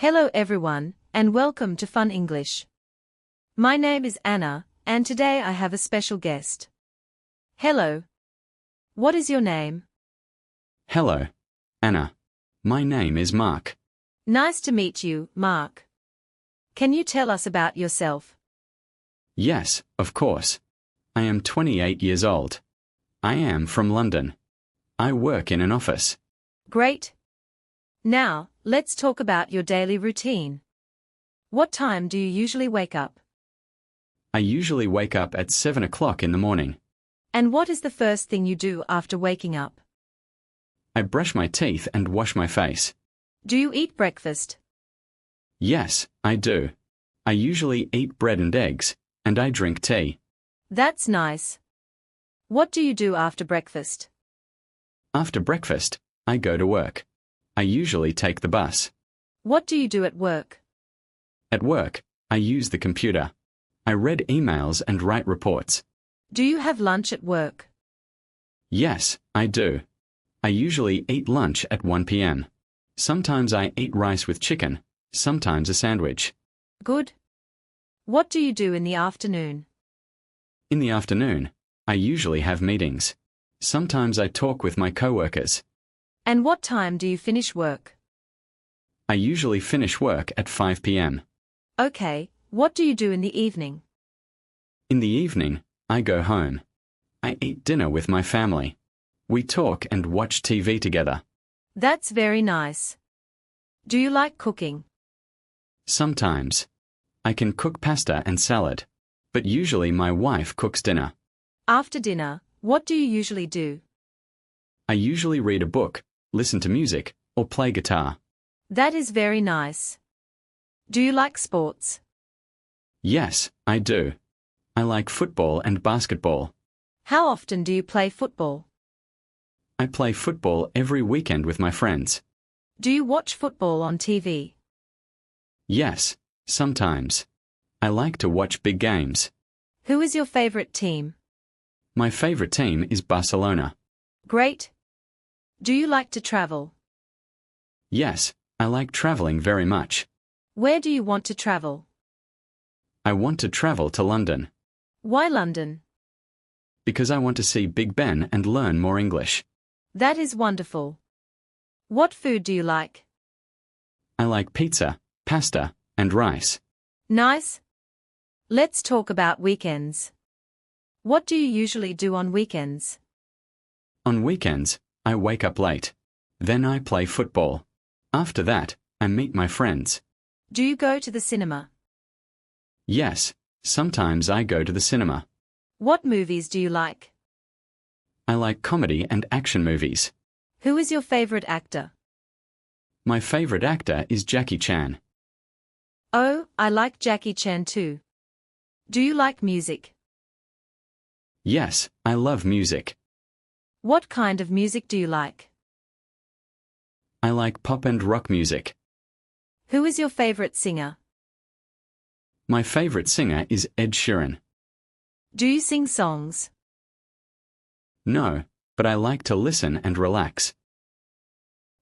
Hello everyone, and welcome to Fun English. My name is Anna, and today I have a special guest. Hello. What is your name? Hello, Anna. My name is Mark. Nice to meet you, Mark. Can you tell us about yourself? Yes, of course. I am 28 years old. I am from London. I work in an office. Great. Now, let's talk about your daily routine. What time do you usually wake up? I usually wake up at 7 o'clock in the morning. And what is the first thing you do after waking up? I brush my teeth and wash my face. Do you eat breakfast? Yes, I do. I usually eat bread and eggs, and I drink tea. That's nice. What do you do after breakfast? After breakfast, I go to work. I usually take the bus. What do you do at work? At work, I use the computer. I read emails and write reports. Do you have lunch at work? Yes, I do. I usually eat lunch at 1 p.m. Sometimes I eat rice with chicken, sometimes a sandwich. Good. What do you do in the afternoon? In the afternoon, I usually have meetings. Sometimes I talk with my coworkers. And what time do you finish work? I usually finish work at 5 p.m. Okay, what do you do in the evening? In the evening, I go home. I eat dinner with my family. We talk and watch TV together. That's very nice. Do you like cooking? Sometimes. I can cook pasta and salad, but usually my wife cooks dinner. After dinner, what do you usually do? I usually read a book, listen to music, or play guitar. That is very nice. Do you like sports? Yes, I do. I like football and basketball. How often do you play football? I play football every weekend with my friends. Do you watch football on TV? Yes, sometimes. I like to watch big games. Who is your favorite team? My favorite team is Barcelona. Great. Do you like to travel? Yes, I like traveling very much. Where do you want to travel? I want to travel to London. Why London? Because I want to see Big Ben and learn more English. That is wonderful. What food do you like? I like pizza, pasta, and rice. Nice. Let's talk about weekends. What do you usually do on weekends? On weekends, I wake up late. Then I play football. After that, I meet my friends. Do you go to the cinema? Yes, sometimes I go to the cinema. What movies do you like? I like comedy and action movies. Who is your favorite actor? My favorite actor is Jackie Chan. Oh, I like Jackie Chan too. Do you like music? Yes, I love music. What kind of music do you like? I like pop and rock music. Who is your favorite singer? My favorite singer is Ed Sheeran. Do you sing songs? No, but I like to listen and relax.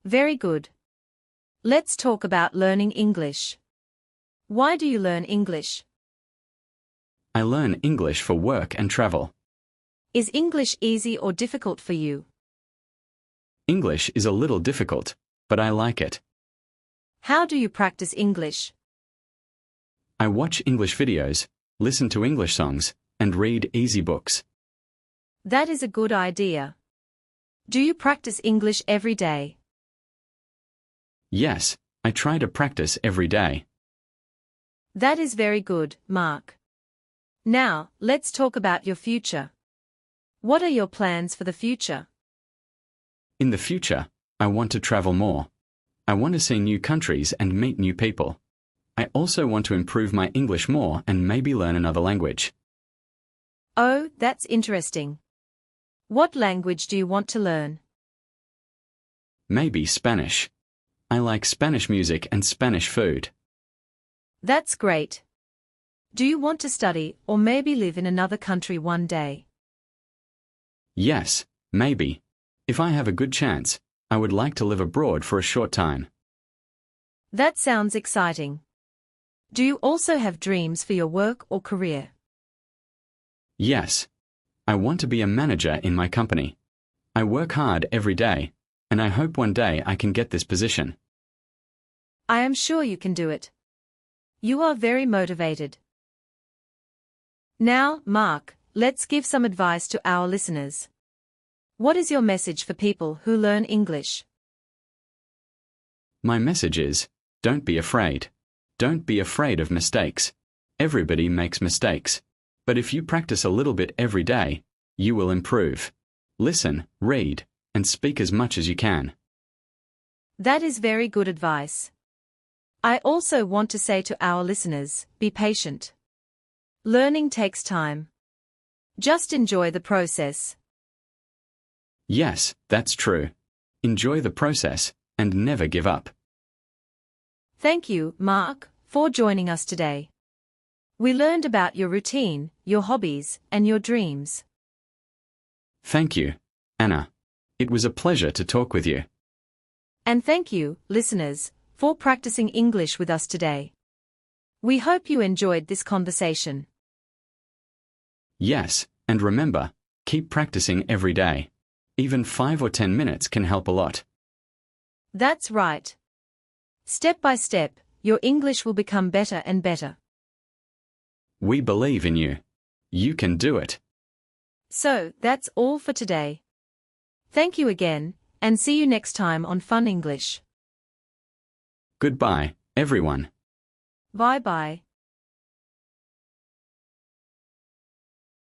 Very good. Let's talk about learning English. Why do you learn English? I learn English for work and travel. Is English easy or difficult for you? English is a little difficult, but I like it. How do you practice English? I watch English videos, listen to English songs, and read easy books. That is a good idea. Do you practice English every day? Yes, I try to practice every day. That is very good, Mark. Now, let's talk about your future. What are your plans for the future? In the future, I want to travel more. I want to see new countries and meet new people. I also want to improve my English more and maybe learn another language. Oh, that's interesting. What language do you want to learn? Maybe Spanish. I like Spanish music and Spanish food. That's great. Do you want to study or maybe live in another country one day? Yes, maybe. If I have a good chance, I would like to live abroad for a short time. That sounds exciting. Do you also have dreams for your work or career? Yes. I want to be a manager in my company. I work hard every day, and I hope one day I can get this position. I am sure you can do it. You are very motivated. Now, Mark, let's give some advice to our listeners. What is your message for people who learn English? My message is, don't be afraid. Don't be afraid of mistakes. Everybody makes mistakes. But if you practice a little bit every day, you will improve. Listen, read, and speak as much as you can. That is very good advice. I also want to say to our listeners, be patient. Learning takes time. Just enjoy the process. Yes, that's true. Enjoy the process, and never give up. Thank you, Mark, for joining us today. We learned about your routine, your hobbies, and your dreams. Thank you, Anna. It was a pleasure to talk with you. And thank you, listeners, for practicing English with us today. We hope you enjoyed this conversation. Yes, and remember, keep practicing every day. Even 5 or 10 minutes can help a lot. That's right. Step by step, your English will become better and better. We believe in you. You can do it. So, that's all for today. Thank you again, and see you next time on Fun English. Goodbye, everyone. Bye-bye.